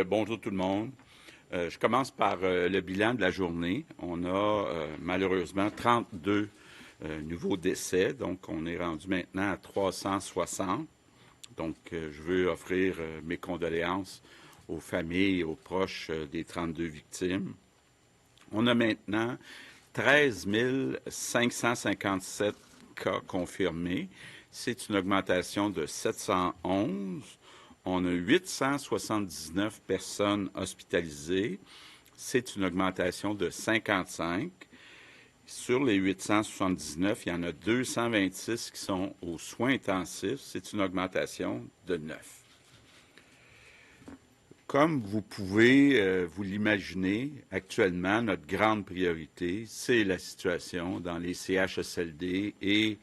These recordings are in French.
Bonjour tout le monde. Je commence par le bilan de la journée. On a malheureusement 32 nouveaux décès, donc on est rendu maintenant à 360. Donc je veux offrir mes condoléances aux familles et aux proches des 32 victimes. On a maintenant 13 557 cas confirmés. C'est une augmentation de 711. On a 879 personnes hospitalisées. C'est une augmentation de 55. Sur les 879, il y en a 226 qui sont aux soins intensifs. C'est une augmentation de 9. Comme vous pouvez vous l'imaginer, actuellement, notre grande priorité, c'est la situation dans les CHSLD et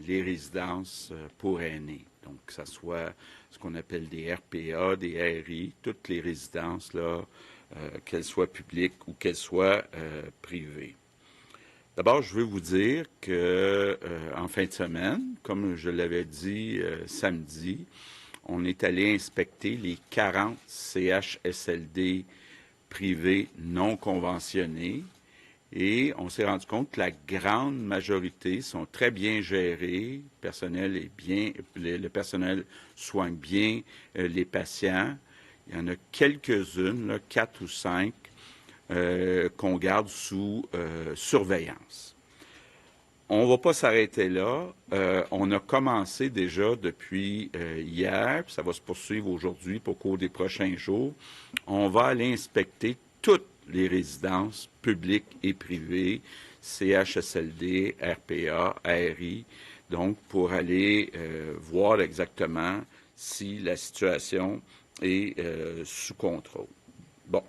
les résidences pour aînés. Donc, que ce soit ce qu'on appelle des RPA, des RI, toutes les résidences, là, qu'elles soient publiques ou qu'elles soient privées. D'abord, je veux vous dire que en fin de semaine, comme je l'avais dit samedi, on est allé inspecter les 40 CHSLD privés non conventionnés et on s'est rendu compte que la grande majorité sont très bien gérés, le personnel soigne bien les patients. Il y en a quelques-unes, là, 4 ou 5, qu'on garde sous surveillance. On ne va pas s'arrêter là. On a commencé déjà depuis hier, puis ça va se poursuivre aujourd'hui au cours des prochains jours. On va aller inspecter toutes les résidences publiques et privées, CHSLD, RPA, ARI, donc pour aller voir exactement si la situation est sous contrôle. Bon.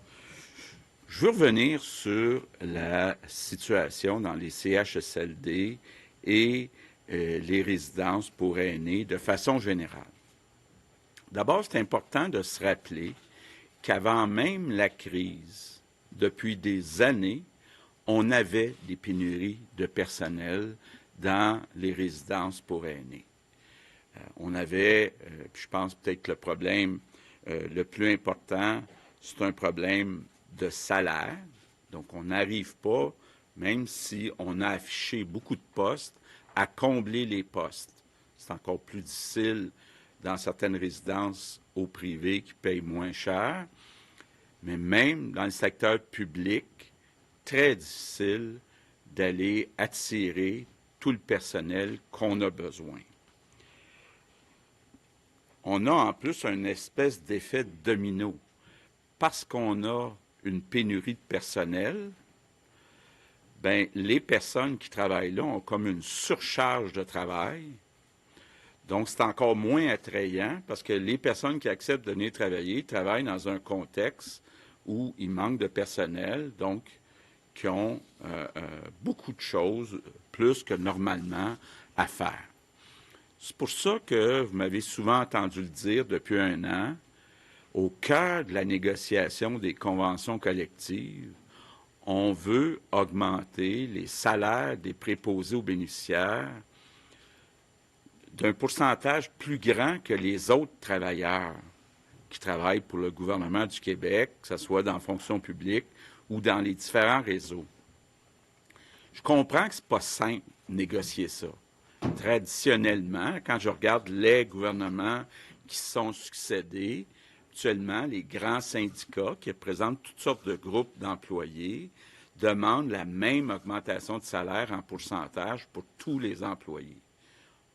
Je veux revenir sur la situation dans les CHSLD et les résidences pour aînés de façon générale. D'abord, c'est important de se rappeler qu'avant même la crise, depuis des années, on avait des pénuries de personnel dans les résidences pour aînés. On avait, je pense peut-être que le problème le plus important, c'est un problème de salaire. Donc, on n'arrive pas, même si on a affiché beaucoup de postes, à combler les postes. C'est encore plus difficile dans certaines résidences au privé qui payent moins cher, mais même dans le secteur public, très difficile d'aller attirer tout le personnel qu'on a besoin. On a en plus une espèce d'effet domino. Parce qu'on a une pénurie de personnel, ben, les personnes qui travaillent là ont comme une surcharge de travail. Donc, c'est encore moins attrayant parce que les personnes qui acceptent de venir travailler travaillent dans un contexte où il manque de personnel, donc qui ont beaucoup de choses, plus que normalement, à faire. C'est pour ça que vous m'avez souvent entendu le dire depuis un an, au cœur de la négociation des conventions collectives, on veut augmenter les salaires des préposés aux bénéficiaires d'un pourcentage plus grand que les autres travailleurs qui travaillent pour le gouvernement du Québec, que ce soit dans la fonction publique ou dans les différents réseaux. Je comprends que ce n'est pas simple de négocier ça. Traditionnellement, quand je regarde les gouvernements qui se sont succédés, actuellement, les grands syndicats qui représentent toutes sortes de groupes d'employés demandent la même augmentation de salaire en pourcentage pour tous les employés.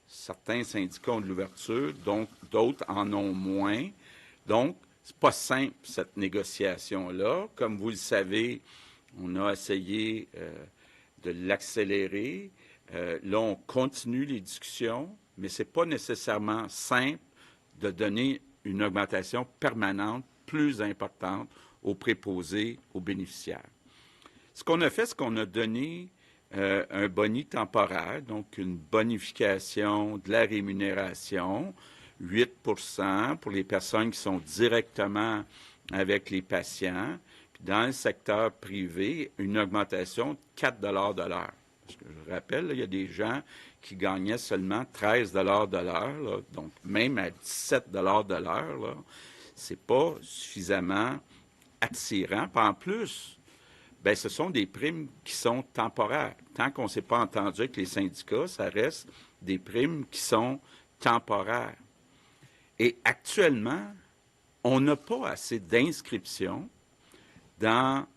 Certains syndicats ont de l'ouverture, donc d'autres en ont moins. Donc, c'est pas simple, cette négociation-là. Comme vous le savez, on a essayé de l'accélérer. Là, on continue les discussions, mais ce n'est pas nécessairement simple de donner une augmentation permanente plus importante aux préposés aux bénéficiaires. Ce qu'on a fait, c'est qu'on a donné un boni temporaire, donc une bonification de la rémunération, 8 pour les personnes qui sont directement avec les patients. Puis dans le secteur privé, une augmentation de 4 de l'heure. Parce que je rappelle, là, il y a des gens qui gagnaient seulement 13 de l'heure, là, donc même à 17 de l'heure, là, c'est pas suffisamment attirant. Puis en plus, ben, ce sont des primes qui sont temporaires. Tant qu'on ne s'est pas entendu avec les syndicats, ça reste des primes qui sont temporaires. Et actuellement, on n'a pas assez d'inscriptions dans,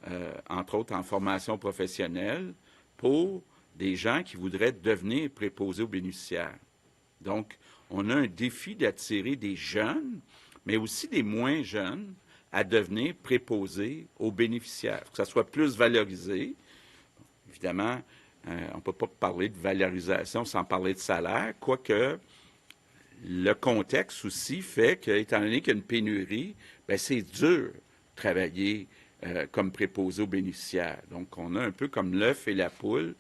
entre autres, en formation professionnelle pour des gens qui voudraient devenir préposés aux bénéficiaires. Donc, on a un défi d'attirer des jeunes, mais aussi des moins jeunes, à devenir préposés aux bénéficiaires, que ça soit plus valorisé. Évidemment, on ne peut pas parler de valorisation sans parler de salaire, quoique le contexte aussi fait qu'étant donné qu'il y a une pénurie, bien, c'est dur de travailler comme préposé aux bénéficiaires. Donc, on a un peu comme l'œuf et la poule.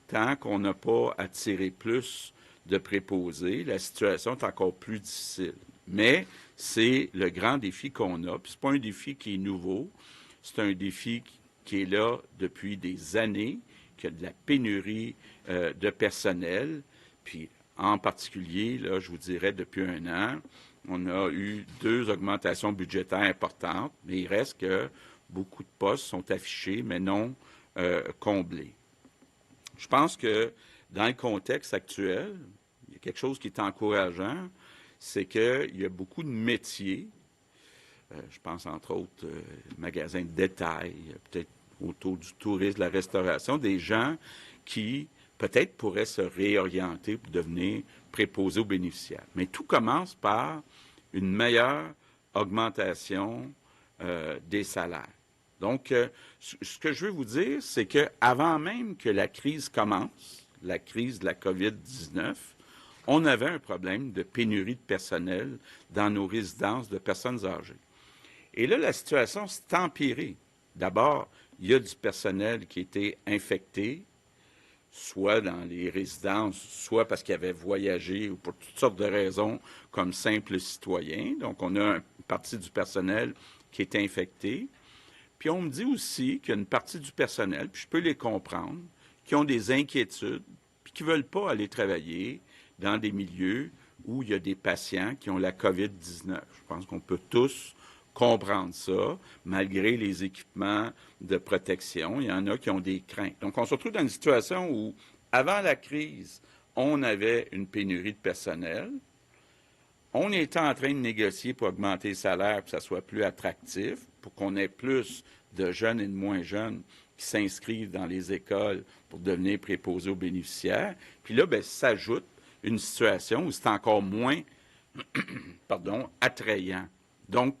Tant qu'on n'a pas attiré plus de préposés, la situation est encore plus difficile. Mais c'est le grand défi qu'on a. Puis, ce n'est pas un défi qui est nouveau. C'est un défi qui est là depuis des années, qu'il y a de la pénurie de personnel. Puis, en particulier, là, je vous dirais, depuis un an, on a eu 2 augmentations budgétaires importantes, mais il reste que beaucoup de postes sont affichés, mais non comblés. Je pense que dans le contexte actuel, il y a quelque chose qui est encourageant, c'est qu'il y a beaucoup de métiers, je pense entre autres magasins de détail, peut-être autour du tourisme, de la restauration, des gens qui peut-être pourraient se réorienter pour devenir préposés aux bénéficiaires. Mais tout commence par une meilleure augmentation des salaires. Donc, ce que je veux vous dire, c'est qu'avant même que la crise commence, la crise de la COVID-19, on avait un problème de pénurie de personnel dans nos résidences de personnes âgées. Et là, la situation s'est empirée. D'abord, il y a du personnel qui était infecté, soit dans les résidences, soit parce qu'ils avaient voyagé ou pour toutes sortes de raisons comme simples citoyens. Donc, on a une partie du personnel qui est infecté. Puis on me dit aussi qu'il y a une partie du personnel, puis je peux les comprendre, qui ont des inquiétudes, puis qui ne veulent pas aller travailler dans des milieux où il y a des patients qui ont la COVID-19. Je pense qu'on peut tous comprendre ça, malgré les équipements de protection. Il y en a qui ont des craintes. Donc, on se retrouve dans une situation où, avant la crise, on avait une pénurie de personnel. On était en train de négocier pour augmenter les salaires, pour que ça soit plus attractif, pour qu'on ait plus de jeunes et de moins jeunes qui s'inscrivent dans les écoles pour devenir préposés aux bénéficiaires. Puis là, bien, s'ajoute une situation où c'est encore moins attrayant. Donc,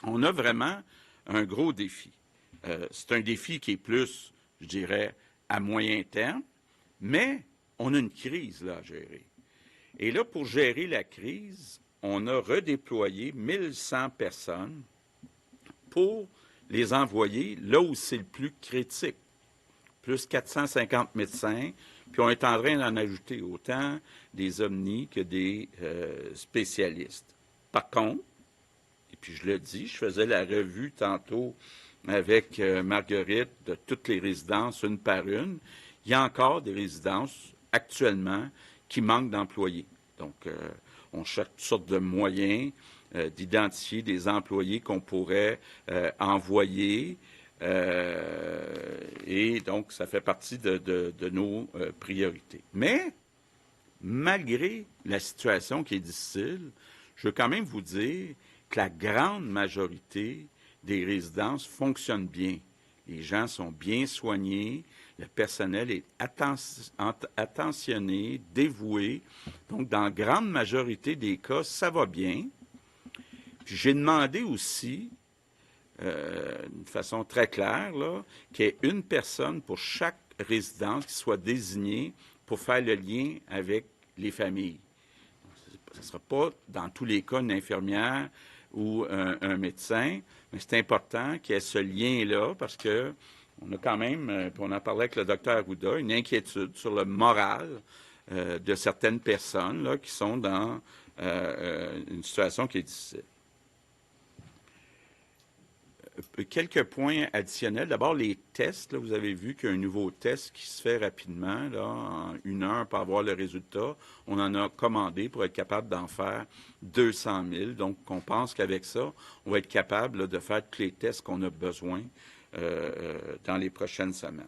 on a vraiment un gros défi. C'est un défi qui est plus, je dirais, à moyen terme, mais on a une crise là à gérer. Et là, pour gérer la crise, on a redéployé 1100 personnes pour les envoyer là où c'est le plus critique. Plus 450 médecins, puis on est en train d'en ajouter autant des omnis que des spécialistes. Par contre, et puis je le dis, je faisais la revue tantôt avec Marguerite de toutes les résidences, une par une. Il y a encore des résidences actuellement qui manquent d'employés. Donc, on cherche toutes sortes de moyens d'identifier des employés qu'on pourrait envoyer. Et donc, ça fait partie de nos priorités. Mais, malgré la situation qui est difficile, je veux quand même vous dire que la grande majorité des résidences fonctionnent bien. Les gens sont bien soignés, le personnel est attentionné, dévoué. Donc, dans la grande majorité des cas, ça va bien. Puis j'ai demandé aussi, d'une façon très claire, là, qu'il y ait une personne pour chaque résidence qui soit désignée pour faire le lien avec les familles. Ce ne sera pas, dans tous les cas, une infirmière ou un médecin, mais c'est important qu'il y ait ce lien-là parce que on a quand même, puis on en parlait avec le docteur Arruda, une inquiétude sur le moral de certaines personnes là, qui sont dans une situation qui est difficile. quelques points additionnels. D'abord, les tests. Là, vous avez vu qu'il y a un nouveau test qui se fait rapidement, là, en 1 heure pour avoir le résultat. On en a commandé pour être capable d'en faire 200 000. Donc, on pense qu'avec ça, on va être capable là, de faire tous les tests qu'on a besoin dans les prochaines semaines.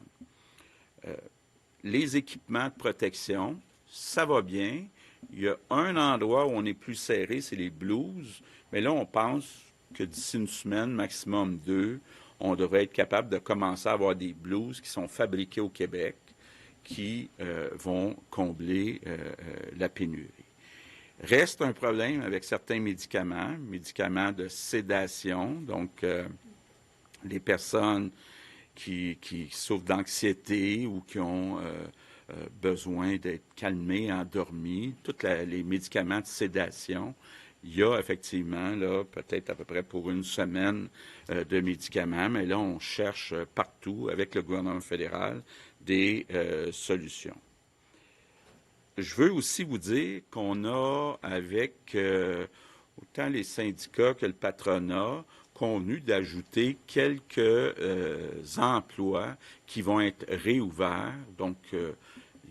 Les équipements de protection, ça va bien. Il y a un endroit où on est plus serré, c'est les blouses. Mais là, on pense que d'ici une semaine, maximum 2, on devrait être capable de commencer à avoir des blouses qui sont fabriquées au Québec, qui vont combler la pénurie. Reste un problème avec certains médicaments de sédation, donc les personnes qui souffrent d'anxiété ou qui ont besoin d'être calmées, endormies, tous les médicaments de sédation. Il y a effectivement, là, peut-être à peu près pour une semaine de médicaments, mais là, on cherche partout, avec le gouvernement fédéral, des solutions. Je veux aussi vous dire qu'on a, avec autant les syndicats que le patronat, convenu d'ajouter quelques emplois qui vont être réouverts. Donc,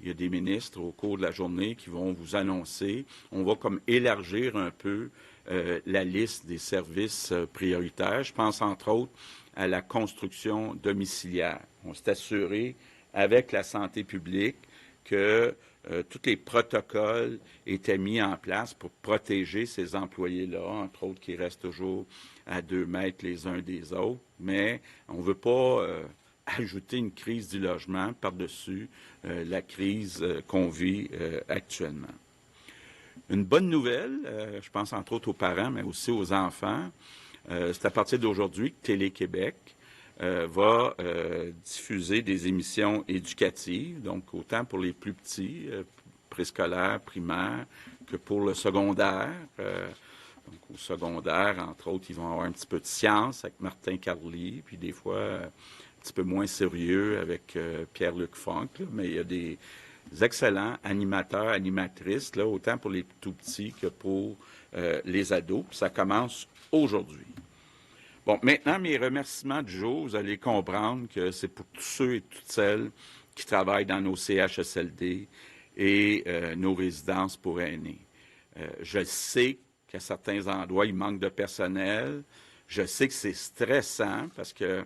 il y a des ministres au cours de la journée qui vont vous annoncer. On va comme élargir un peu la liste des services prioritaires. Je pense entre autres à la construction domiciliaire. On s'est assuré avec la santé publique que tous les protocoles étaient mis en place pour protéger ces employés-là, entre autres qui restent toujours à 2 mètres les uns des autres, mais on ne veut pas ajouter une crise du logement par-dessus la crise qu'on vit actuellement. Une bonne nouvelle, je pense entre autres aux parents, mais aussi aux enfants, c'est à partir d'aujourd'hui que Télé-Québec va diffuser des émissions éducatives, donc autant pour les plus petits, préscolaires, primaires, que pour le secondaire. Donc au secondaire, entre autres, ils vont avoir un petit peu de science avec Martin Carly, puis des fois un petit peu moins sérieux avec Pierre-Luc Funk, là, mais il y a des excellents animateurs, animatrices, là, autant pour les tout petits que pour les ados. Puis ça commence aujourd'hui. Bon, maintenant, mes remerciements du jour, vous allez comprendre que c'est pour tous ceux et toutes celles qui travaillent dans nos CHSLD et nos résidences pour aînés. Je sais qu'à certains endroits, il manque de personnel. Je sais que c'est stressant parce que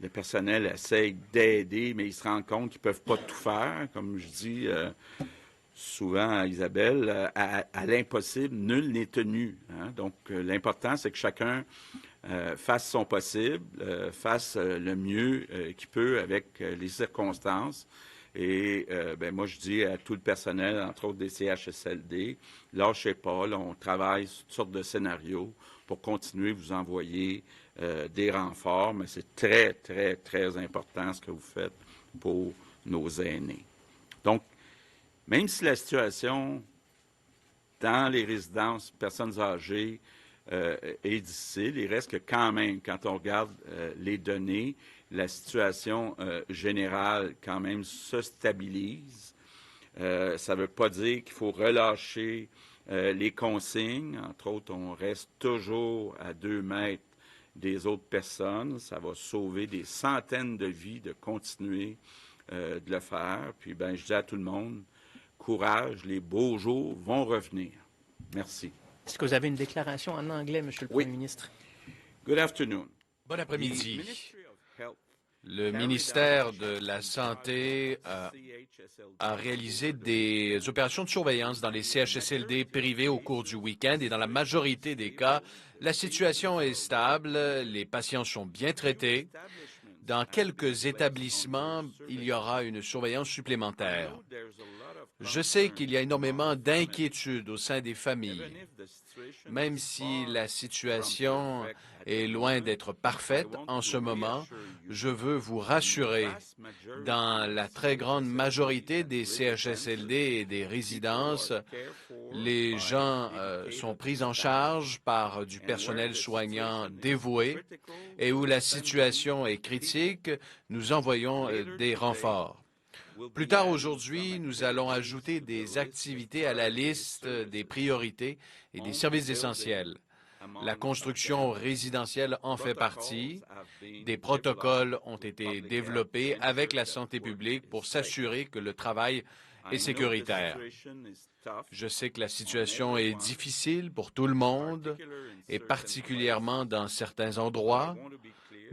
le personnel essaie d'aider, mais ils se rendent compte qu'ils ne peuvent pas tout faire. Comme je dis souvent à Isabelle, à l'impossible, nul n'est tenu. Hein? Donc, l'important, c'est que chacun fasse son possible, fasse le mieux qu'il peut avec les circonstances. Et moi, je dis à tout le personnel, entre autres des CHSLD, lâchez pas, là, on travaille sur toutes sortes de scénarios pour continuer à vous envoyer des renforts, mais c'est très, très, très important ce que vous faites pour nos aînés. Donc, même si la situation dans les résidences personnes âgées est difficile, il reste que quand même, quand on regarde les données, la situation générale quand même se stabilise. Ça ne veut pas dire qu'il faut relâcher les consignes. Entre autres, on reste toujours à 2 mètres des autres personnes. Ça va sauver des centaines de vies de continuer de le faire. Puis, je dis à tout le monde, courage, les beaux jours vont revenir. Merci. Est-ce que vous avez une déclaration en anglais, Monsieur le Premier ministre? Good afternoon. Bon après-midi. Le ministère de la Santé a réalisé des opérations de surveillance dans les CHSLD privés au cours du week-end et dans la majorité des cas, la situation est stable, les patients sont bien traités. Dans quelques établissements, il y aura une surveillance supplémentaire. Je sais qu'il y a énormément d'inquiétudes au sein des familles. Même si la situation est loin d'être parfaite en ce moment, je veux vous rassurer, dans la très grande majorité des CHSLD et des résidences, les gens sont pris en charge par du personnel soignant dévoué et où la situation est critique, nous envoyons des renforts. Plus tard aujourd'hui, nous allons ajouter des activités à la liste des priorités et des services essentiels. La construction résidentielle en fait partie. Des protocoles ont été développés avec la santé publique pour s'assurer que le travail est sécuritaire. Je sais que la situation est difficile pour tout le monde, et particulièrement dans certains endroits,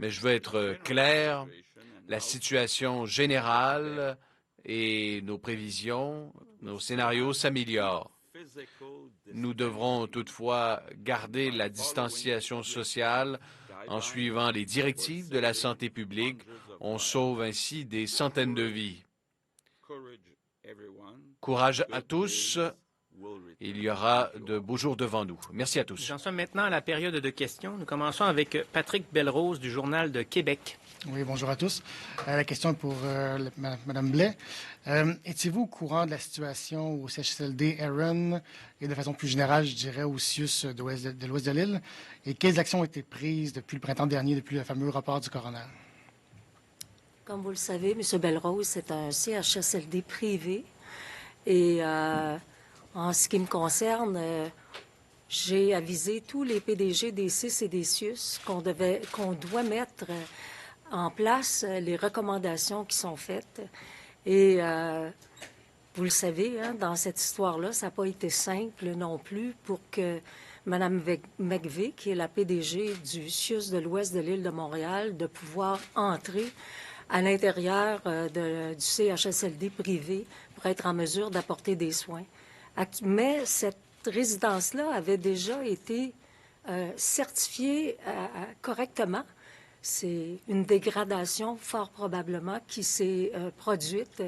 mais je veux être clair, la situation générale et nos prévisions, nos scénarios s'améliorent. Nous devrons toutefois garder la distanciation sociale en suivant les directives de la santé publique. On sauve ainsi des centaines de vies. Courage à tous. Il y aura de beaux jours devant nous. Merci à tous. J'en suis maintenant à la période de questions. Nous commençons avec Patrick Belrose du Journal de Québec. Oui, bonjour à tous. La question est pour Mme Blais. Étiez-vous au courant de la situation au CHSLD Erin et de façon plus générale, je dirais, au CIUS de l'ouest de l'île? Et quelles actions ont été prises depuis le printemps dernier, depuis le fameux rapport du coroner? Comme vous le savez, M. Belrose, c'est un CHSLD privé. Et en ce qui me concerne, j'ai avisé tous les PDG des CIS et des CIUS qu'on doit mettre en place les recommandations qui sont faites. Et vous le savez, hein, dans cette histoire-là, ça n'a pas été simple non plus pour que Mme McVeigh, qui est la PDG du CIUS de l'ouest de l'île de Montréal, de pouvoir entrer à l'intérieur du CHSLD privé pour être en mesure d'apporter des soins. Mais cette résidence-là avait déjà été certifiée correctement. C'est une dégradation, fort probablement, qui s'est produite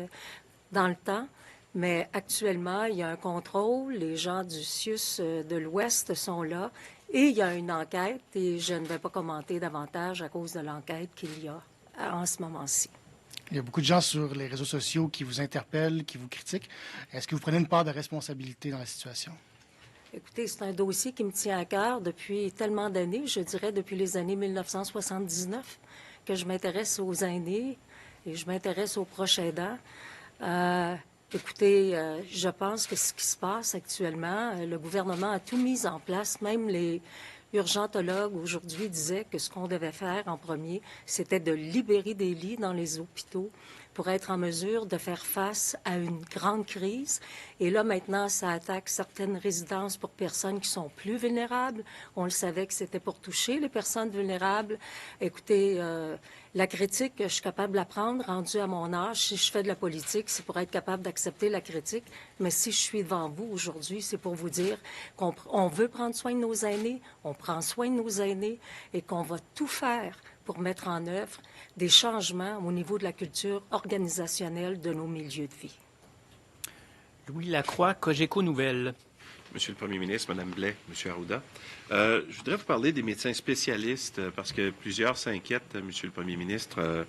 dans le temps. Mais actuellement, il y a un contrôle. Les gens du CIUS de l'Ouest sont là. Et il y a une enquête. Et je ne vais pas commenter davantage à cause de l'enquête qu'il y a en ce moment-ci. Il y a beaucoup de gens sur les réseaux sociaux qui vous interpellent, qui vous critiquent. Est-ce que vous prenez une part de responsabilité dans la situation? Écoutez, c'est un dossier qui me tient à cœur depuis tellement d'années, je dirais depuis les années 1979, que je m'intéresse aux aînés et je m'intéresse aux proches aidants. Écoutez, je pense que ce qui se passe actuellement, le gouvernement a tout mis en place, même les urgentologues aujourd'hui disaient que ce qu'on devait faire en premier, c'était de libérer des lits dans les hôpitaux pour être en mesure de faire face à une grande crise. Et là, maintenant, ça attaque certaines résidences pour personnes qui sont plus vulnérables. On le savait que c'était pour toucher les personnes vulnérables. Écoutez, la critique, je suis capable de la prendre, rendue à mon âge. Si je fais de la politique, c'est pour être capable d'accepter la critique. Mais si je suis devant vous aujourd'hui, c'est pour vous dire qu'on veut prendre soin de nos aînés, on prend soin de nos aînés et qu'on va tout faire pour mettre en œuvre des changements au niveau de la culture organisationnelle de nos milieux de vie. Louis Lacroix, Cogeco Nouvelles. Monsieur le Premier ministre, Mme Blais, M. Arruda, je voudrais vous parler des médecins spécialistes parce que plusieurs s'inquiètent, Monsieur le Premier ministre,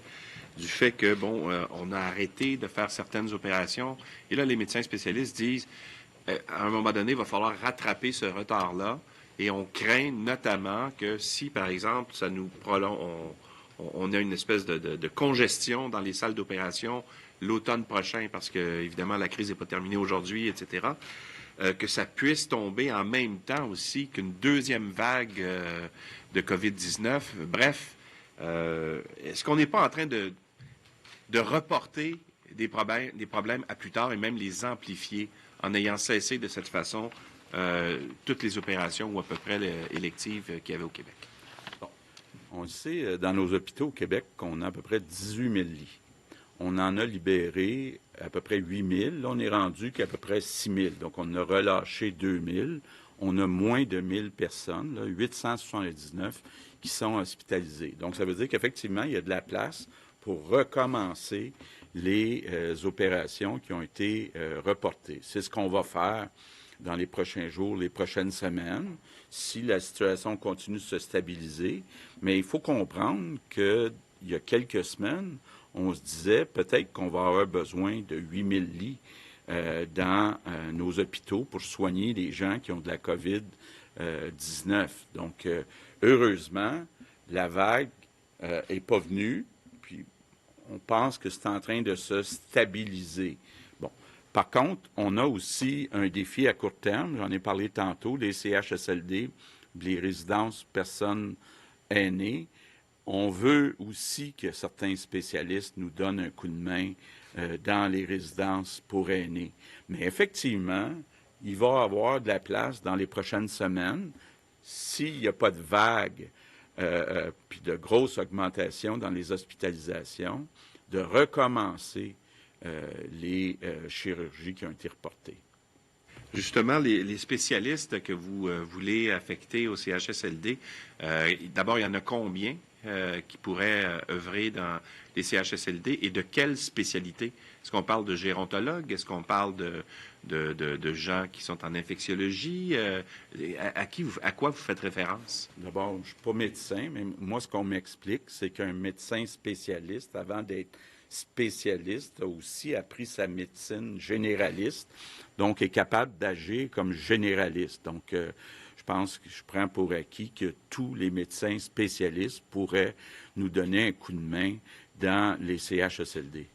du fait que, on a arrêté de faire certaines opérations. Et là, les médecins spécialistes disent, à un moment donné, il va falloir rattraper ce retard-là. Et on craint notamment que si, par exemple, ça nous prolonge, on a une espèce de congestion dans les salles d'opération l'automne prochain, parce que, évidemment, la crise n'est pas terminée aujourd'hui, etc., que ça puisse tomber en même temps aussi qu'une deuxième vague de COVID-19. Bref, est-ce qu'on n'est pas en train de reporter des problèmes à plus tard et même les amplifier en ayant cessé de cette façon toutes les opérations ou à peu près électives qu'il y avait au Québec? Bon. On le sait, dans nos hôpitaux au Québec, qu'on a à peu près 18 000 lits. On en a libéré à peu près 8 000. Là, on est rendu qu'à peu près 6 000. Donc, on a relâché 2 000. On a moins de 1 000 personnes, là, 879, qui sont hospitalisées. Donc, ça veut dire qu'effectivement, il y a de la place pour recommencer les opérations qui ont été reportées. C'est ce qu'on va faire dans les prochains jours, les prochaines semaines, si la situation continue de se stabiliser. Mais il faut comprendre qu'il y a quelques semaines, on se disait peut-être qu'on va avoir besoin de 8 000 lits dans nos hôpitaux pour soigner les gens qui ont de la COVID-19. Donc, heureusement, la vague n'est pas venue, puis on pense que c'est en train de se stabiliser. Bon. Par contre, on a aussi un défi à court terme, j'en ai parlé tantôt, les CHSLD les résidences personnes aînées. On veut aussi que certains spécialistes nous donnent un coup de main dans les résidences pour aînés. Mais effectivement, il va y avoir de la place dans les prochaines semaines, s'il n'y a pas de vague puis de grosse augmentation dans les hospitalisations, de recommencer les chirurgies qui ont été reportées. Justement, les spécialistes que vous voulez affecter au CHSLD, d'abord, il y en a combien qui pourraient œuvrer dans les CHSLD et de quelle spécialité? Est-ce qu'on parle de gérontologues? Est-ce qu'on parle de gens qui sont en infectiologie? À quoi vous faites référence? D'abord, je ne suis pas médecin, mais moi, ce qu'on m'explique, c'est qu'un médecin spécialiste, avant d'être spécialiste, a aussi appris sa médecine généraliste, donc est capable d'agir comme généraliste. Donc, je pense que je prends pour acquis que tous les médecins spécialistes pourraient nous donner un coup de main dans les CHSLD.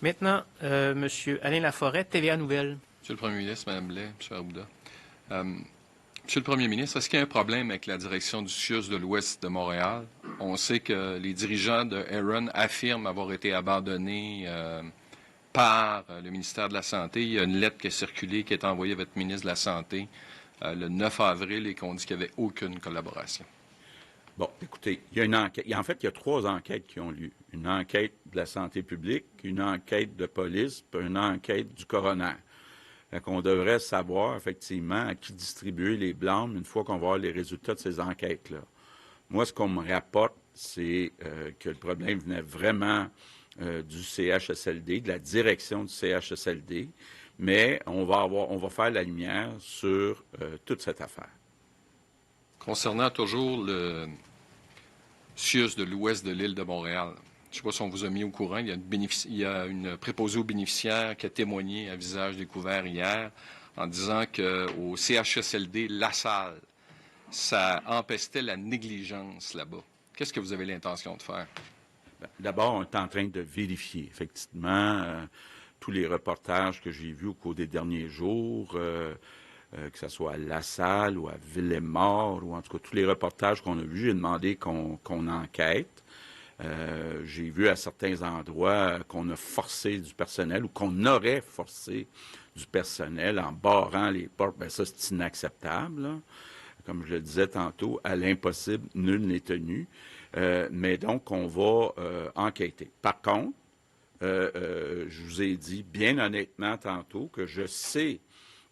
Maintenant, M. Alain Laforêt, TVA Nouvelle. Monsieur le Premier ministre, Mme Blais, M. Arruda. Monsieur le Premier ministre, est-ce qu'il y a un problème avec la direction du CIUS de l'Ouest de Montréal? On sait que les dirigeants de Aaron affirment avoir été abandonnés par le ministère de la Santé. Il y a une lettre qui a circulé, qui est envoyée à votre ministre de la Santé le 9 avril et qu'on dit qu'il n'y avait aucune collaboration. Bon, écoutez, il y a une enquête. En fait, il y a 3 enquêtes qui ont lieu. Une enquête de la santé publique, une enquête de police, puis une enquête du coroner. Fait qu'on devrait savoir, effectivement, à qui distribuer les blâmes une fois qu'on va avoir les résultats de ces enquêtes-là. Moi, ce qu'on me rapporte, c'est que le problème venait vraiment du CHSLD, de la direction du CHSLD, mais on va faire la lumière sur toute cette affaire. Concernant toujours le CIUS de l'Ouest de l'île de Montréal, je ne sais pas si on vous a mis au courant, il y a une préposée aux bénéficiaires qui a témoigné à visage découvert hier en disant qu'au CHSLD La Salle, ça empestait la négligence là-bas. Qu'est-ce que vous avez l'intention de faire? D'abord, on est en train de vérifier. Effectivement, tous les reportages que j'ai vus au cours des derniers jours, que ce soit à La Salle ou à Ville-et-Mort, ou en tout cas tous les reportages qu'on a vus, j'ai demandé qu'on enquête. J'ai vu à certains endroits qu'on a forcé du personnel ou qu'on aurait forcé du personnel en barrant les portes. Bien, ça, c'est inacceptable, là. Comme je le disais tantôt, à l'impossible, nul n'est tenu. Mais donc, on va enquêter. Par contre, je vous ai dit bien honnêtement tantôt que je sais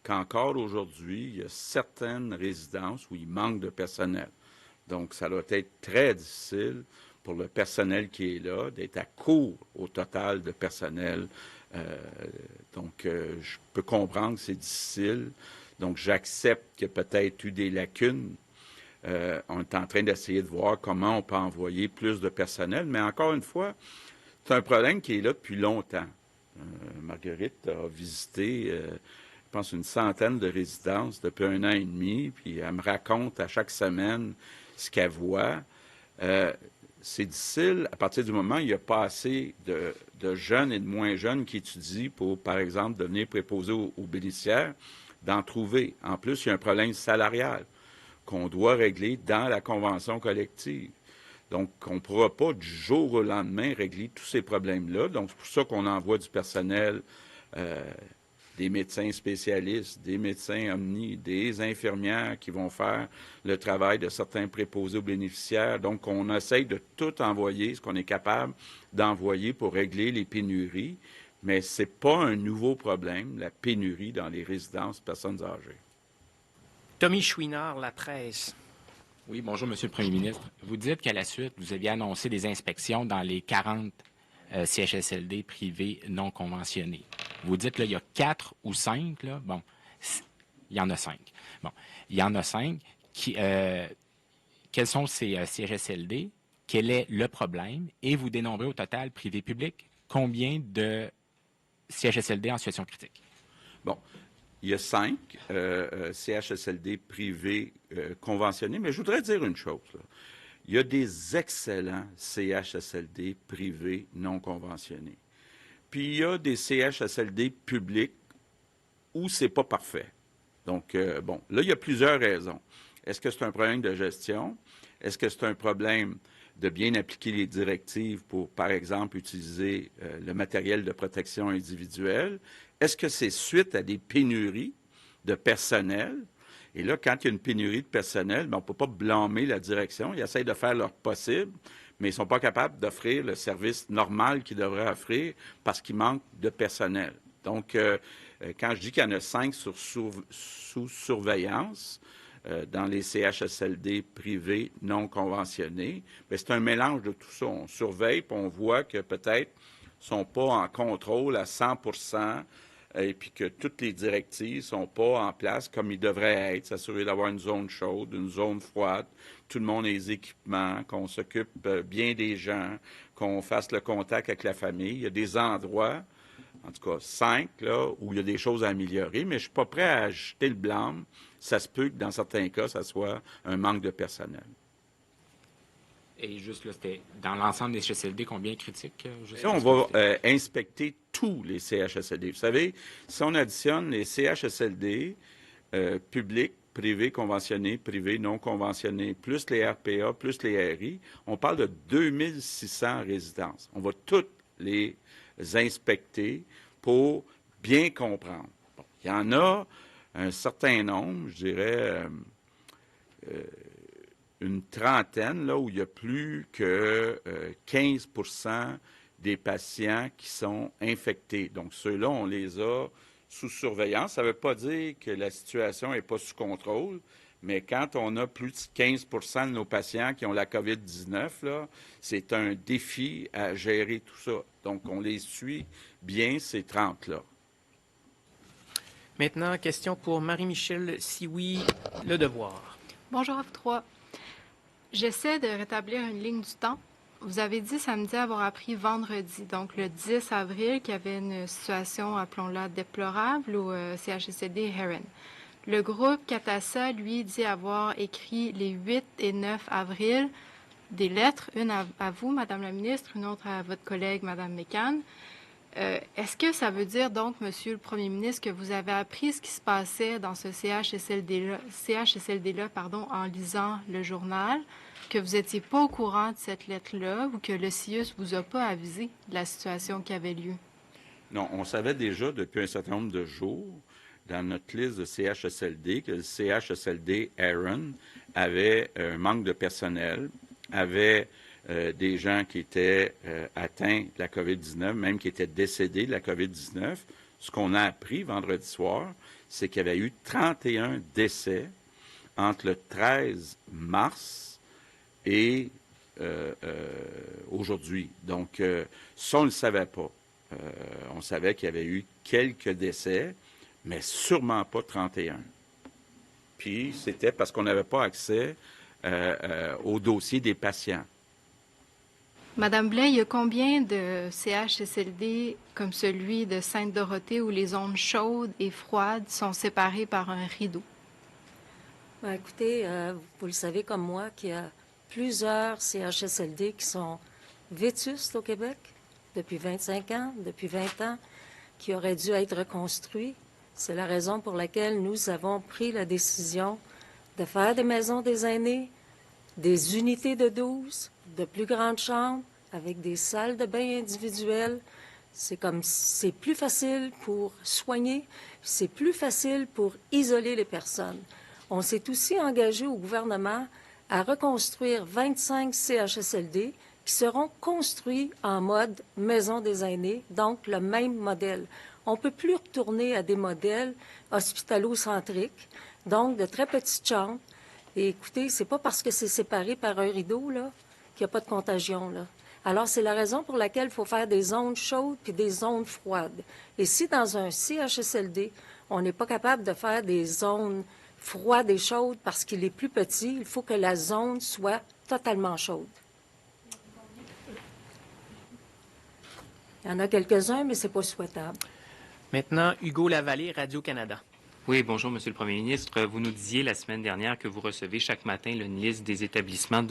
qu'encore aujourd'hui, il y a certaines résidences où il manque de personnel. Donc, ça doit être très difficile pour le personnel qui est là, d'être à court au total de personnel. Donc, je peux comprendre que c'est difficile. Donc, j'accepte qu'il y a peut-être eu des lacunes. On est en train d'essayer de voir comment on peut envoyer plus de personnel. Mais encore une fois, c'est un problème qui est là depuis longtemps. Marguerite a visité, je pense, une centaine de résidences depuis 1 an et demi, puis elle me raconte à chaque semaine ce qu'elle voit. C'est difficile à partir du moment où il n'y a pas assez de jeunes et de moins jeunes qui étudient pour, par exemple, devenir préposés aux bénéficiaires, d'en trouver. En plus, il y a un problème salarial qu'on doit régler dans la convention collective. Donc, on ne pourra pas du jour au lendemain régler tous ces problèmes-là. Donc, c'est pour ça qu'on envoie du personnel, des médecins spécialistes, des médecins omnis, des infirmières qui vont faire le travail de certains préposés aux bénéficiaires. Donc, on essaye de tout envoyer, ce qu'on est capable d'envoyer pour régler les pénuries, mais ce n'est pas un nouveau problème, la pénurie dans les résidences personnes âgées. Tommy Chouinard, La Presse. Oui, bonjour, Monsieur le Premier ministre. Vous dites qu'à la suite, vous aviez annoncé des inspections dans les 40 CHSLD privés non conventionnés. Vous dites qu'il y a 4 ou 5, là. Bon, il y en a 5. Bon, il y en a 5. Quels sont ces CHSLD? Quel est le problème? Et vous dénombrez au total, privé-public, combien de CHSLD en situation critique? Bon, il y a 5 CHSLD privés conventionnés, mais je voudrais dire une chose, là. Il y a des excellents CHSLD privés non conventionnés. Puis il y a des CHSLD publics où c'est pas parfait. Donc, bon, là, il y a plusieurs raisons. Est-ce que c'est un problème de gestion? Est-ce que c'est un problème de bien appliquer les directives pour, par exemple, utiliser le matériel de protection individuelle? Est-ce que c'est suite à des pénuries de personnel? Et là, quand il y a une pénurie de personnel, bien, on ne peut pas blâmer la direction. Ils essayent de faire leur possible, mais ils ne sont pas capables d'offrir le service normal qu'ils devraient offrir parce qu'il manque de personnel. Donc, quand je dis qu'il y en a 5 sous surveillance dans les CHSLD privés non conventionnés, bien, c'est un mélange de tout ça. On surveille, puis on voit que peut-être ne sont pas en contrôle à 100%, et puis que toutes les directives ne sont pas en place comme ils devraient être, s'assurer d'avoir une zone chaude, une zone froide, tout le monde ait les équipements, qu'on s'occupe bien des gens, qu'on fasse le contact avec la famille. Il y a des endroits, en tout cas 5, là, où il y a des choses à améliorer, mais je ne suis pas prêt à jeter le blâme. Ça se peut que dans certains cas, ça soit un manque de personnel. Et juste là, c'était dans l'ensemble des CHSLD, combien critiques? Là, on va inspecter tous les CHSLD. Vous savez, si on additionne les CHSLD publics, privés conventionnés, privés non conventionnés, plus les RPA, plus les RI, on parle de 2600 résidences. On va toutes les inspecter pour bien comprendre. Bon, il y en a un certain nombre, je dirais une trentaine, là où il y a plus que 15% des patients qui sont infectés. Donc, ceux-là, on les a sous surveillance. Ça ne veut pas dire que la situation n'est pas sous contrôle, mais quand on a plus de 15% de nos patients qui ont la COVID-19, là, c'est un défi à gérer tout ça. Donc, on les suit bien, ces 30-là. Maintenant, question pour Marie-Michel Sioui, Le Devoir. Bonjour à vous trois. J'essaie de rétablir une ligne du temps. Vous avez dit samedi avoir appris vendredi, donc le 10 avril, qu'il y avait une situation, appelons-la déplorable, au CHSLD Heron. Le groupe Catassa, lui, dit avoir écrit les 8 et 9 avril des lettres, une à vous, Madame la ministre, une autre à votre collègue, Madame McCann. Est-ce que ça veut dire donc, Monsieur le Premier ministre, que vous avez appris ce qui se passait dans ce CHSLD-là, en lisant le journal, que vous n'étiez pas au courant de cette lettre-là ou que le CIUS ne vous a pas avisé de la situation qui avait lieu? Non, on savait déjà depuis un certain nombre de jours dans notre liste de CHSLD que le CHSLD Heron avait un manque de personnel, avait des gens qui étaient atteints de la COVID-19, même qui étaient décédés de la COVID-19. Ce qu'on a appris vendredi soir, c'est qu'il y avait eu 31 décès entre le 13 mars et aujourd'hui. Donc, ça, on ne le savait pas. On savait qu'il y avait eu quelques décès, mais sûrement pas 31. Puis, c'était parce qu'on n'avait pas accès au dossier des patients. Madame Blais, il y a combien de CHSLD comme celui de Sainte-Dorothée où les zones chaudes et froides sont séparées par un rideau? Bien, écoutez, vous le savez comme moi qu'il y a plusieurs CHSLD qui sont vétustes au Québec depuis 25 ans, depuis 20 ans, qui auraient dû être reconstruits. C'est la raison pour laquelle nous avons pris la décision de faire des maisons des aînés, des unités de 12, de plus grandes chambres, avec des salles de bain individuelles. C'est plus facile pour soigner, c'est plus facile pour isoler les personnes. On s'est aussi engagé au gouvernement à reconstruire 25 CHSLD qui seront construits en mode maison des aînés, donc le même modèle. On ne peut plus retourner à des modèles hospitalo-centriques, donc de très petites chambres. Et écoutez, c'est pas parce que c'est séparé par un rideau là, qu'il n'y a pas de contagion, là. Alors, c'est la raison pour laquelle il faut faire des zones chaudes puis des zones froides. Et si dans un CHSLD, on n'est pas capable de faire des zones froides et chaudes parce qu'il est plus petit, il faut que la zone soit totalement chaude. Il y en a quelques-uns, mais ce n'est pas souhaitable. Maintenant, Hugo Lavallée, Radio-Canada. Oui, bonjour, Monsieur le Premier ministre. Vous nous disiez la semaine dernière que vous recevez chaque matin une liste des établissements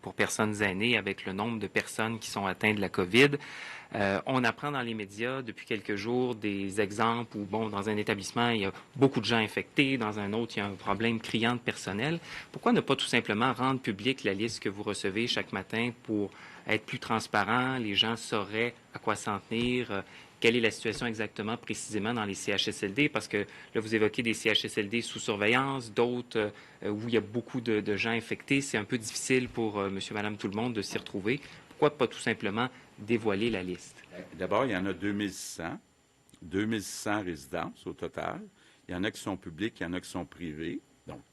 pour personnes aînées avec le nombre de personnes qui sont atteintes de la COVID. On apprend dans les médias depuis quelques jours des exemples où, dans un établissement, il y a beaucoup de gens infectés, dans un autre, il y a un problème criant de personnel. Pourquoi ne pas tout simplement rendre publique la liste que vous recevez chaque matin pour être plus transparent? Les gens sauraient à quoi s'en tenir. Quelle est la situation exactement, précisément, dans les CHSLD? Parce que là, vous évoquez des CHSLD sous surveillance, d'autres où il y a beaucoup de gens infectés. C'est un peu difficile pour monsieur, madame, tout le monde de s'y retrouver. Pourquoi pas tout simplement dévoiler la liste? D'abord, il y en a 2600 résidences au total. Il y en a qui sont publiques, il y en a qui sont privées. Donc,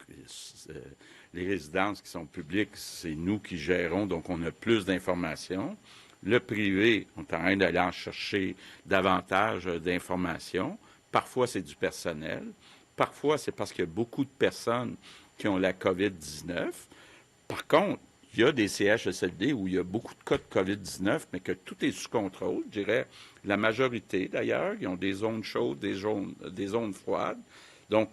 les résidences qui sont publiques, c'est nous qui gérons, donc on a plus d'informations. Le privé, on est en train d'aller en chercher davantage d'informations. Parfois, c'est du personnel. Parfois, c'est parce qu'il y a beaucoup de personnes qui ont la COVID-19. Par contre, il y a des CHSLD où il y a beaucoup de cas de COVID-19, mais que tout est sous contrôle. Je dirais la majorité, d'ailleurs. Ils ont des zones chaudes, des zones froides. Donc,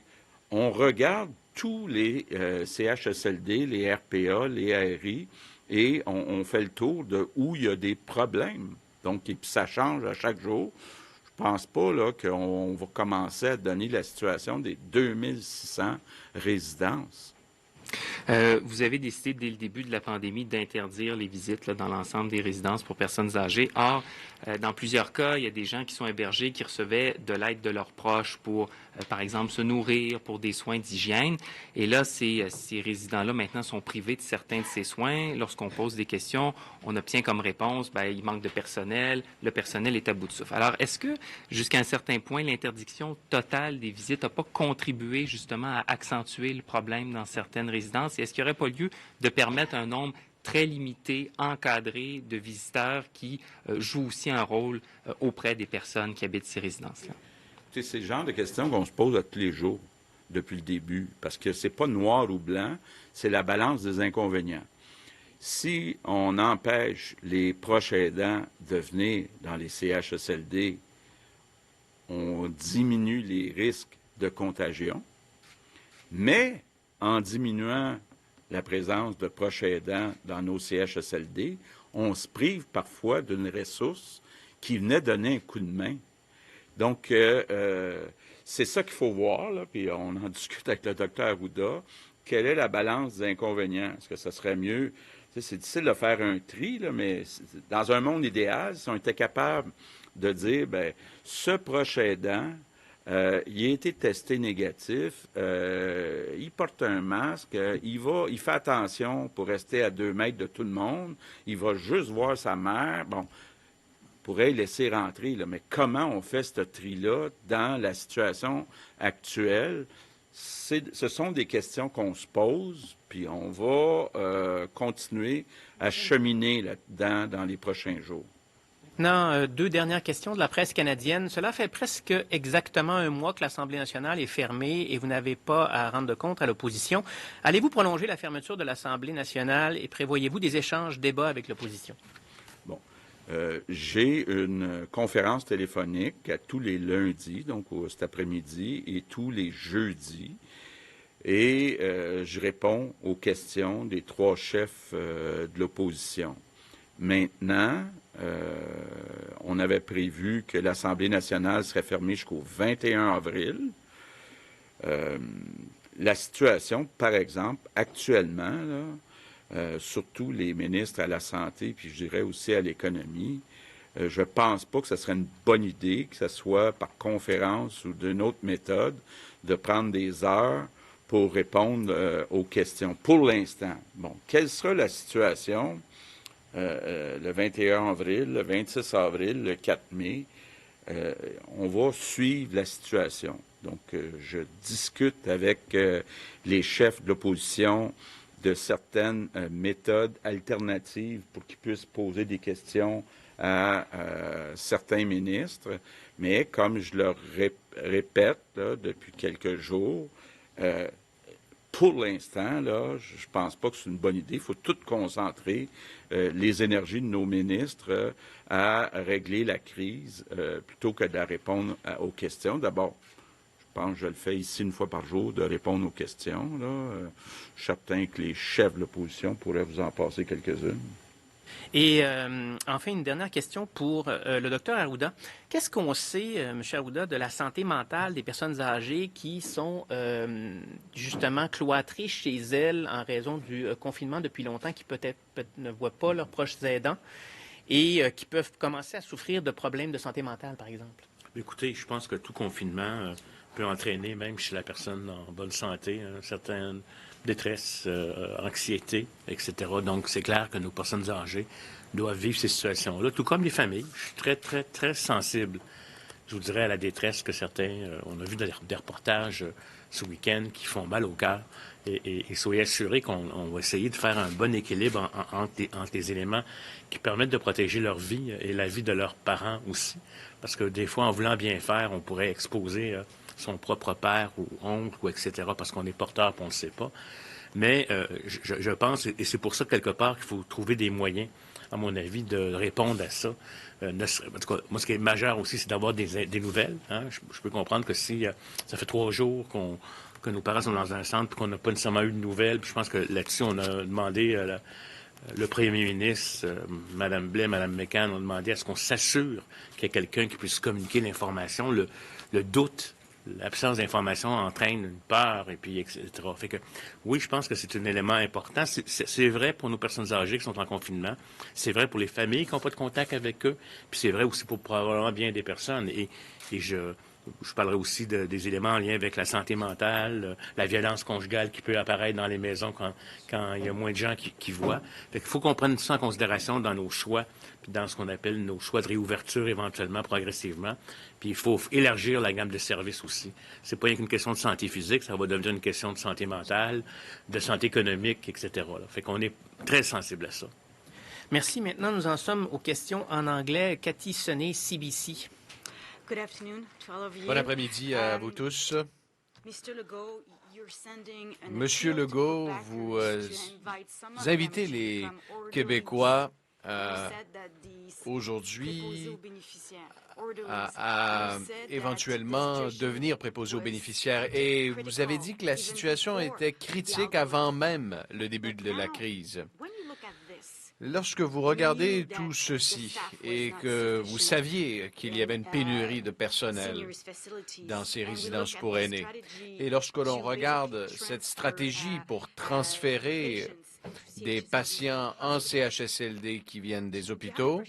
on regarde tous les CHSLD, les RPA, les ARI, et on fait le tour de où il y a des problèmes. Donc, et puis ça change à chaque jour. Je ne pense pas là, qu'on va commencer à donner la situation des 2600 résidences. Vous avez décidé dès le début de la pandémie d'interdire les visites dans l'ensemble des résidences pour personnes âgées. Or, dans plusieurs cas, il y a des gens qui sont hébergés qui recevaient de l'aide de leurs proches pour, par exemple, se nourrir, pour des soins d'hygiène. Et là, ces résidents-là, maintenant, sont privés de certains de ces soins. Lorsqu'on pose des questions, on obtient comme réponse, il manque de personnel, le personnel est à bout de souffle. Alors, est-ce que, jusqu'à un certain point, l'interdiction totale des visites n'a pas contribué justement à accentuer le problème dans certaines résidences? Et est-ce qu'il n'y aurait pas lieu de permettre un nombre très limité, encadré de visiteurs qui jouent aussi un rôle auprès des personnes qui habitent ces résidences-là? C'est le genre de questions qu'on se pose à tous les jours depuis le début, parce que c'est pas noir ou blanc, c'est la balance des inconvénients. Si on empêche les proches aidants de venir dans les CHSLD, on diminue les risques de contagion, mais en diminuant la présence de proches aidants dans nos CHSLD, on se prive parfois d'une ressource qui venait donner un coup de main. Donc, c'est ça qu'il faut voir, là, puis on en discute avec le docteur Arruda. Quelle est la balance des inconvénients? Est-ce que ça serait mieux? C'est difficile de faire un tri, là, mais dans un monde idéal, si on était capable de dire, ce proche aidant, il a été testé négatif, il porte un masque, il fait attention pour rester à 2 mètres de tout le monde, il va juste voir sa mère, on pourrait le laisser rentrer, là, mais comment on fait ce tri-là dans la situation actuelle? Ce sont des questions qu'on se pose, puis on va continuer à cheminer là-dedans dans les prochains jours. Maintenant, 2 dernières questions de la presse canadienne. Cela fait presque exactement 1 mois que l'Assemblée nationale est fermée et vous n'avez pas à rendre de compte à l'opposition. Allez-vous prolonger la fermeture de l'Assemblée nationale et prévoyez-vous des échanges, débats avec l'opposition? Bon. J'ai une conférence téléphonique à tous les lundis, donc cet après-midi, et tous les jeudis. Et je réponds aux questions des 3 chefs de l'opposition. Maintenant, on avait prévu que l'Assemblée nationale serait fermée jusqu'au 21 avril. La situation, par exemple, actuellement, là, surtout les ministres à la santé, puis je dirais aussi à l'économie, je ne pense pas que ce serait une bonne idée, que ce soit par conférence ou d'une autre méthode, de prendre des heures pour répondre aux questions. Pour l'instant, quelle sera la situation le 21 avril, le 26 avril, le 4 mai? On va suivre la situation. Donc, je discute avec les chefs de l'opposition de certaines méthodes alternatives pour qu'ils puissent poser des questions à certains ministres. Mais comme je leur répète là, depuis quelques jours, pour l'instant, là, je ne pense pas que c'est une bonne idée. Il faut tout concentrer les énergies de nos ministres à régler la crise plutôt que de répondre aux questions. D'abord, je pense que je le fais ici une fois par jour, de répondre aux questions. Je suis certain que les chefs de l'opposition pourraient vous en passer quelques-unes. Et enfin, une dernière question pour le docteur Arruda. Qu'est-ce qu'on sait, M. Arruda, de la santé mentale des personnes âgées qui sont justement cloîtrées chez elles en raison du confinement depuis longtemps, qui peut-être ne voient pas leurs proches aidants et qui peuvent commencer à souffrir de problèmes de santé mentale, par exemple? Écoutez, je pense que tout confinement peut entraîner, même chez la personne en bonne santé, certaines détresse, anxiété, etc. Donc, c'est clair que nos personnes âgées doivent vivre ces situations-là, tout comme les familles. Je suis très, très, très sensible, je vous dirais, à la détresse que certains... on a vu des reportages ce week-end qui font mal au cœur. Et soyez assurés qu'on va essayer de faire un bon équilibre entre les éléments qui permettent de protéger leur vie et la vie de leurs parents aussi. Parce que des fois, en voulant bien faire, on pourrait exposer son propre père ou oncle, ou etc., parce qu'on est porteur et on ne le sait pas. Mais je pense, et c'est pour ça, quelque part, qu'il faut trouver des moyens, à mon avis, de répondre à ça. En tout cas, moi, ce qui est majeur aussi, c'est d'avoir des nouvelles. Hein. Je peux comprendre que si ça fait 3 jours que nos parents sont dans un centre et qu'on n'a pas nécessairement eu de nouvelles, puis je pense que là-dessus, on a demandé... le premier ministre, Mme Blais, Mme McCann, ont demandé à ce qu'on s'assure qu'il y ait quelqu'un qui puisse communiquer l'information. Le doute, l'absence d'information entraîne une peur, et puis etc. Fait que, oui, je pense que c'est un élément important. C'est vrai pour nos personnes âgées qui sont en confinement. C'est vrai pour les familles qui n'ont pas de contact avec eux. Puis c'est vrai aussi pour probablement bien des personnes. Et je parlerai aussi des éléments en lien avec la santé mentale, la violence conjugale qui peut apparaître dans les maisons quand il y a moins de gens qui voient. Fait qu'il faut qu'on prenne ça en considération dans nos choix, puis dans ce qu'on appelle nos choix de réouverture éventuellement, progressivement. Puis il faut élargir la gamme de services aussi. C'est pas rien qu'une question de santé physique, ça va devenir une question de santé mentale, de santé économique, etc. Là. Fait qu'on est très sensible à ça. Merci. Maintenant, nous en sommes aux questions en anglais. Cathy Sonnet, CBC. Bon après-midi à vous tous. Monsieur Legault, vous invitez les Québécois aujourd'hui à éventuellement devenir préposés aux bénéficiaires. Et vous avez dit que la situation était critique avant même le début de la crise. Lorsque vous regardez tout ceci et que vous saviez qu'il y avait une pénurie de personnel dans ces résidences pour aînés, et lorsque l'on regarde cette stratégie pour transférer des patients en CHSLD qui viennent des hôpitaux,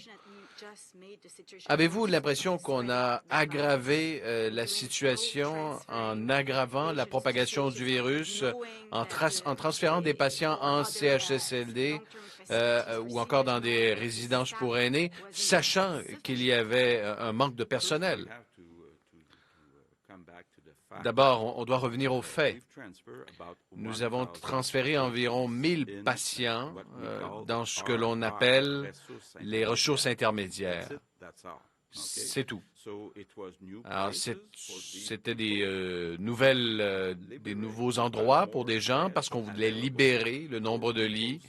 avez-vous l'impression qu'on a aggravé la situation en aggravant la propagation du virus, en transférant des patients en CHSLD ou encore dans des résidences pour aînés, sachant qu'il y avait un manque de personnel? D'abord, on doit revenir aux faits. Nous avons transféré environ 1000 patients dans ce que l'on appelle les ressources intermédiaires. C'est tout. Alors, c'était des nouveaux endroits pour des gens parce qu'on voulait libérer le nombre de lits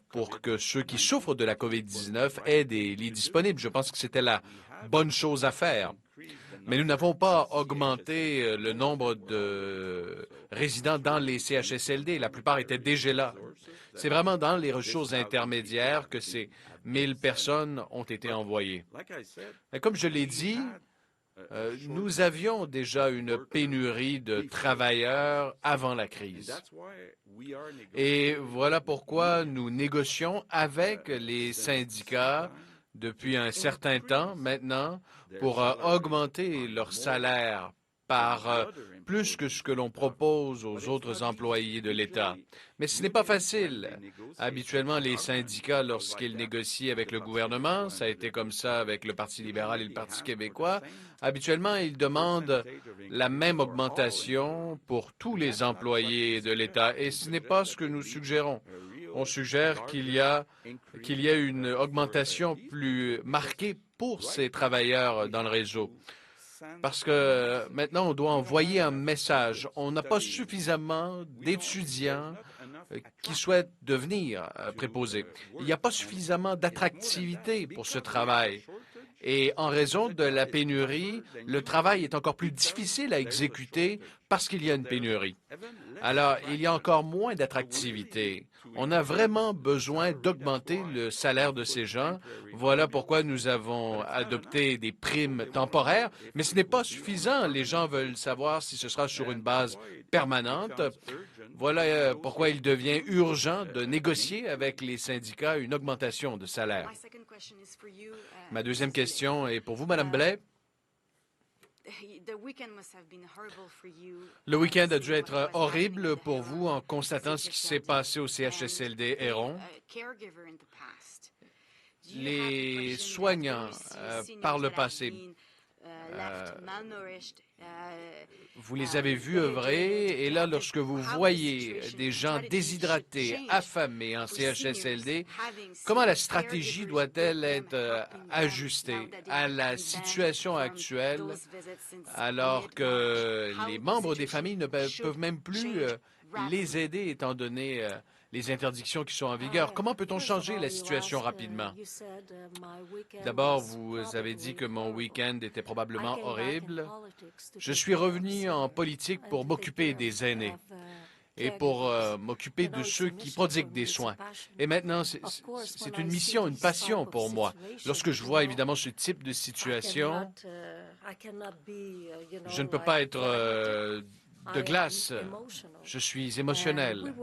pour que ceux qui souffrent de la COVID-19 aient des lits disponibles. Je pense que c'était la bonne chose à faire. Mais nous n'avons pas augmenté le nombre de résidents dans les CHSLD. La plupart étaient déjà là. C'est vraiment dans les ressources intermédiaires que ces 1000 personnes ont été envoyées. Et comme je l'ai dit, nous avions déjà une pénurie de travailleurs avant la crise. Et voilà pourquoi nous négocions avec les syndicats depuis un certain temps maintenant pour augmenter leur salaire par plus que ce que l'on propose aux autres employés de l'État. Mais ce n'est pas facile. Habituellement, les syndicats, lorsqu'ils négocient avec le gouvernement, ça a été comme ça avec le Parti libéral et le Parti québécois, habituellement, ils demandent la même augmentation pour tous les employés de l'État. Et ce n'est pas ce que nous suggérons. On suggère qu'il y a une augmentation plus marquée pour ces travailleurs dans le réseau. Parce que maintenant, on doit envoyer un message. On n'a pas suffisamment d'étudiants qui souhaitent devenir préposés. Il n'y a pas suffisamment d'attractivité pour ce travail. Et en raison de la pénurie, le travail est encore plus difficile à exécuter parce qu'il y a une pénurie. Alors, il y a encore moins d'attractivité. On a vraiment besoin d'augmenter le salaire de ces gens. Voilà pourquoi nous avons adopté des primes temporaires, mais ce n'est pas suffisant. Les gens veulent savoir si ce sera sur une base permanente. Voilà pourquoi il devient urgent de négocier avec les syndicats une augmentation de salaire. Ma deuxième question est pour vous, Madame Blais. Le week-end a dû être horrible pour vous en constatant ce qui s'est passé au CHSLD Héron. Les soignants, par le passé, vous les avez vus œuvrer, et là, lorsque vous voyez des gens déshydratés, affamés en CHSLD, comment la stratégie doit-elle être ajustée à la situation actuelle, alors que les membres des familles ne peuvent même plus les aider, étant donné les interdictions qui sont en vigueur? Comment peut-on changer la situation rapidement? D'abord, vous avez dit que mon week-end était probablement horrible. Je suis revenu en politique pour m'occuper des aînés et pour m'occuper de ceux qui prodiguent des soins. Et maintenant, c'est une mission, une passion pour moi. Lorsque je vois évidemment ce type de situation, je ne peux pas être de glace. Je suis émotionnel.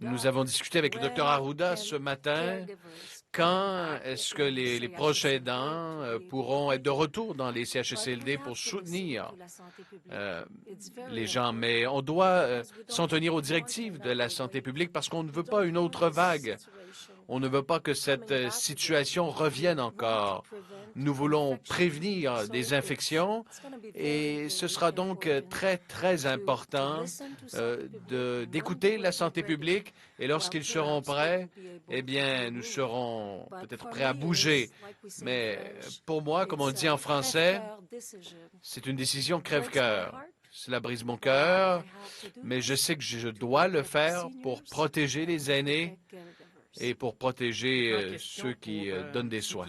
Nous avons discuté avec le Dr Arruda ce matin. Quand est-ce que les proches aidants pourront être de retour dans les CHSLD pour soutenir les gens? Mais on doit s'en tenir aux directives de la santé publique parce qu'on ne veut pas une autre vague. On ne veut pas que cette situation revienne encore. Nous voulons prévenir des infections et ce sera donc très, très important d'écouter la santé publique et lorsqu'ils seront prêts, eh bien, nous serons peut-être prêts à bouger. Mais pour moi, comme on dit en français, c'est une décision crève-cœur. Cela brise mon cœur, mais je sais que je dois le faire pour protéger les aînés et pour protéger ceux qui donnent des soins.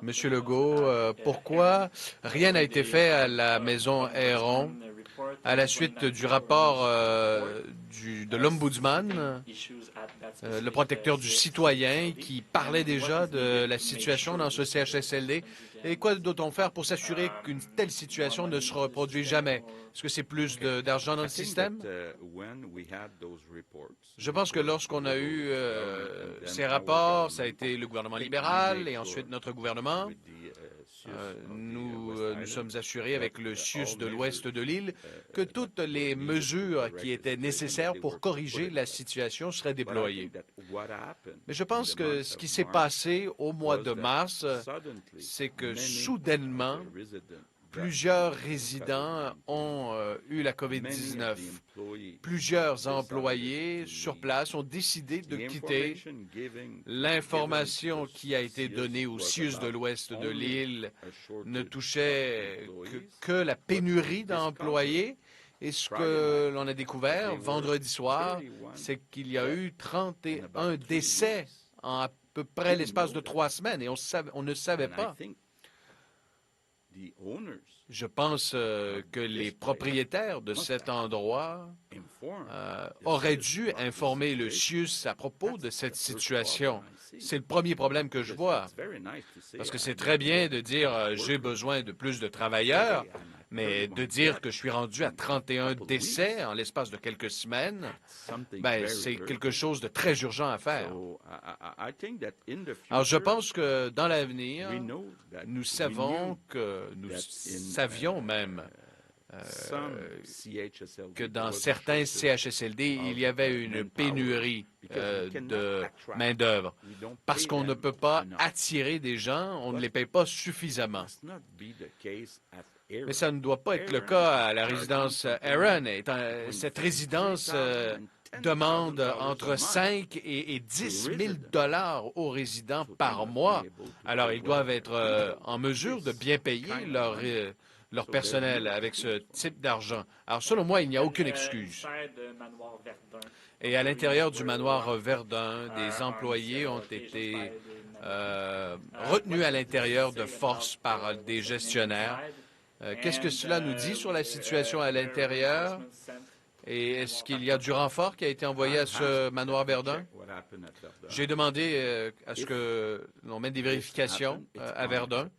Monsieur Legault, pourquoi rien n'a été fait à la maison Héron à la suite du rapport de l'Ombudsman, le protecteur du citoyen, qui parlait déjà de la situation dans ce CHSLD? Et quoi doit-on faire pour s'assurer qu'une telle situation ne se reproduit jamais? Est-ce que c'est plus d'argent dans le système? Je pense que lorsqu'on a eu ces rapports, ça a été le gouvernement libéral et ensuite notre gouvernement. Nous sommes assurés avec le CIUS de l'ouest de l'île que toutes les mesures qui étaient nécessaires pour corriger la situation seraient déployées. Mais je pense que ce qui s'est passé au mois de mars, c'est que soudainement, plusieurs résidents ont eu la COVID-19. Plusieurs employés sur place ont décidé de quitter. L'information qui a été donnée au CIUS de l'ouest de l'île ne touchait que la pénurie d'employés. Et ce que l'on a découvert vendredi soir, c'est qu'il y a eu 31 décès en à peu près l'espace de 3 semaines et on ne savait pas. Je pense que les propriétaires de cet endroit auraient dû informer le CIUS à propos de cette situation. C'est le premier problème que je vois. Parce que c'est très bien de dire j'ai besoin de plus de travailleurs, mais de dire que je suis rendu à 31 décès en l'espace de quelques semaines, ben, c'est quelque chose de très urgent à faire. Alors, je pense que dans l'avenir, nous savons que nous savions même que dans certains CHSLD, il y avait une pénurie de main-d'œuvre parce qu'on ne peut pas attirer des gens, on ne les paye pas suffisamment. Mais ça ne doit pas être le cas à la résidence Héron. Cette résidence demande entre 5 et 10 000 $ aux résidents par mois. Alors, ils doivent être en mesure de bien payer leur personnel avec ce type d'argent. Alors, selon moi, il n'y a aucune excuse. Et à l'intérieur du manoir Verdun, des employés ont été retenus à l'intérieur de force par des gestionnaires. Qu'est-ce que cela nous dit sur la situation à l'intérieur? Et est-ce qu'il y a du renfort qui a été envoyé à ce manoir Verdun? J'ai demandé à ce que l'on mette des vérifications à Verdun.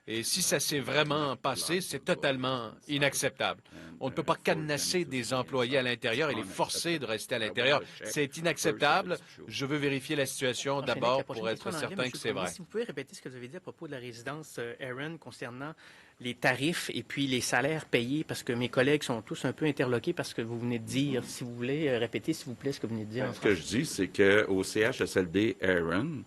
Et si ça s'est vraiment passé, c'est totalement inacceptable. On ne peut pas cadenasser des employés à l'intérieur et les forcer de rester à l'intérieur. C'est inacceptable. Je veux vérifier la situation d'abord pour être certain que c'est vrai. Si vous pouvez répéter ce que vous avez dit à propos de la résidence Aaron concernant les tarifs et puis les salaires payés, parce que mes collègues sont tous un peu interloqués parce que vous venez de dire. Si vous voulez répéter, s'il vous plaît, ce que vous venez de dire. Ce que je dis, c'est qu'au CHSLD Aaron,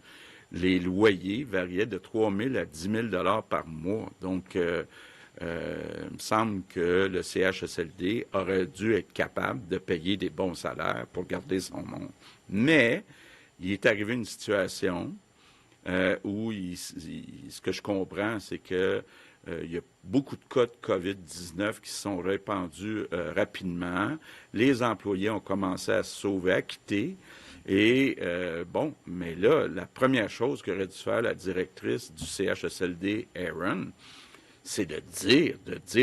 les loyers variaient de 3 000 à 10 000 par mois. Donc, il me semble que le CHSLD aurait dû être capable de payer des bons salaires pour garder son monde. Mais il est arrivé une situation où ce que je comprends, c'est que il y a beaucoup de cas de COVID-19 qui se sont répandus rapidement. Les employés ont commencé à se sauver, à quitter. Et mais là, la première chose qu'aurait dû faire la directrice du CHSLD Aaron, c'est de dire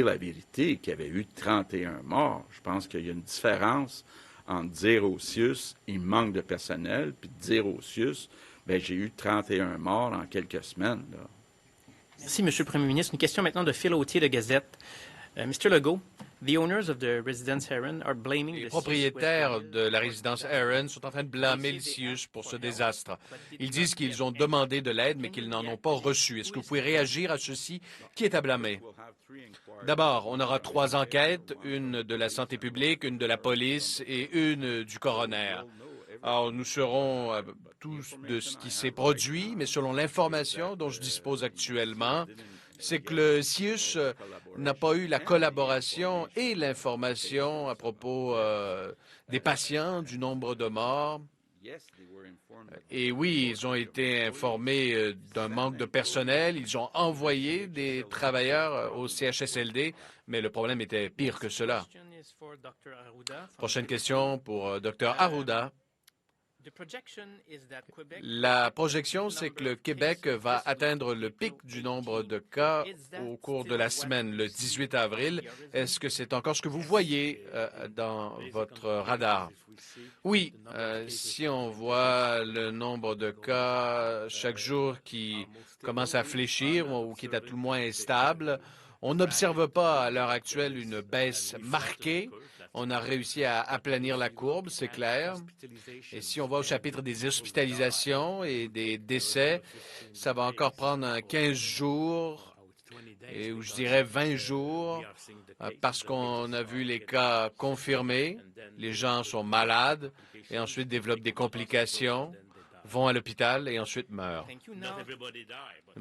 la vérité, qu'il y avait eu 31 morts. Je pense qu'il y a une différence entre dire au CIUS, il manque de personnel, puis dire au CIUS, bien, j'ai eu 31 morts en quelques semaines, là. Merci, Monsieur le Premier ministre. Une question maintenant de Phil Autier de Gazette. Mr. Legault, the owners of the residence Aaron are blaming les propriétaires de la résidence Aaron sont en train de blâmer le CIUS pour ce désastre. Ils disent qu'ils ont demandé de l'aide, mais qu'ils n'en ont pas reçu. Est-ce que vous pouvez réagir à ceci? Qui est à blâmer? D'abord, on aura 3 enquêtes, une de la santé publique, une de la police et une du coroner. Alors, nous serons tous de ce qui s'est produit, mais selon l'information dont je dispose actuellement, c'est que le CIUS n'a pas eu la collaboration et l'information à propos des patients, du nombre de morts. Et oui, ils ont été informés d'un manque de personnel. Ils ont envoyé des travailleurs au CHSLD, mais le problème était pire que cela. Prochaine question pour Dr. Arruda. La projection, c'est que le Québec va atteindre le pic du nombre de cas au cours de la semaine, le 18 avril. Est-ce que c'est encore ce que vous voyez dans votre radar? Oui, si on voit le nombre de cas chaque jour qui commence à fléchir ou qui est à tout le moins stable, on n'observe pas à l'heure actuelle une baisse marquée. On a réussi à aplanir la courbe, c'est clair. Et si on va au chapitre des hospitalisations et des décès, ça va encore prendre 15 jours, ou je dirais 20 jours, parce qu'on a vu les cas confirmés. Les gens sont malades et ensuite développent des complications, vont à l'hôpital et ensuite meurent.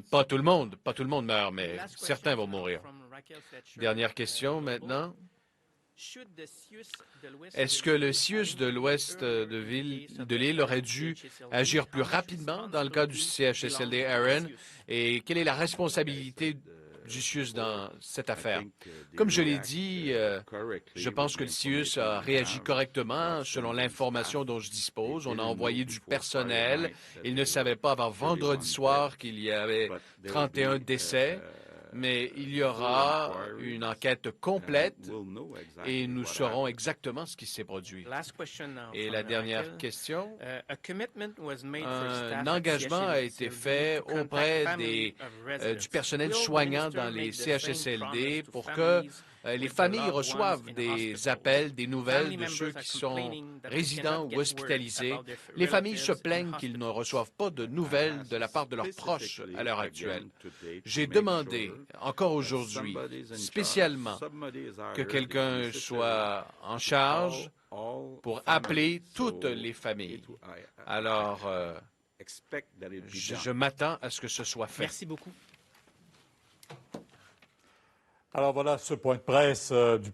Pas tout le monde meurt, mais certains vont mourir. Dernière question maintenant. Est-ce que le CIUS de l'ouest de l'île aurait dû agir plus rapidement dans le cas du CHSLD Aaron? Et quelle est la responsabilité du CIUS dans cette affaire? Comme je l'ai dit, je pense que le CIUS a réagi correctement selon l'information dont je dispose. On a envoyé du personnel. Ils ne savaient pas avant vendredi soir qu'il y avait 31 décès. Mais il y aura une enquête complète et nous saurons exactement ce qui s'est produit. Et la dernière question, un engagement a été fait auprès du personnel soignant dans les CHSLD pour que les familles reçoivent des appels, des nouvelles de ceux qui sont résidents ou hospitalisés. Les familles se plaignent qu'ils ne reçoivent pas de nouvelles de la part de leurs proches à l'heure actuelle. J'ai demandé, encore aujourd'hui, spécialement, que quelqu'un soit en charge pour appeler toutes les familles. Alors, je m'attends à ce que ce soit fait. Merci beaucoup. Alors voilà ce point de presse du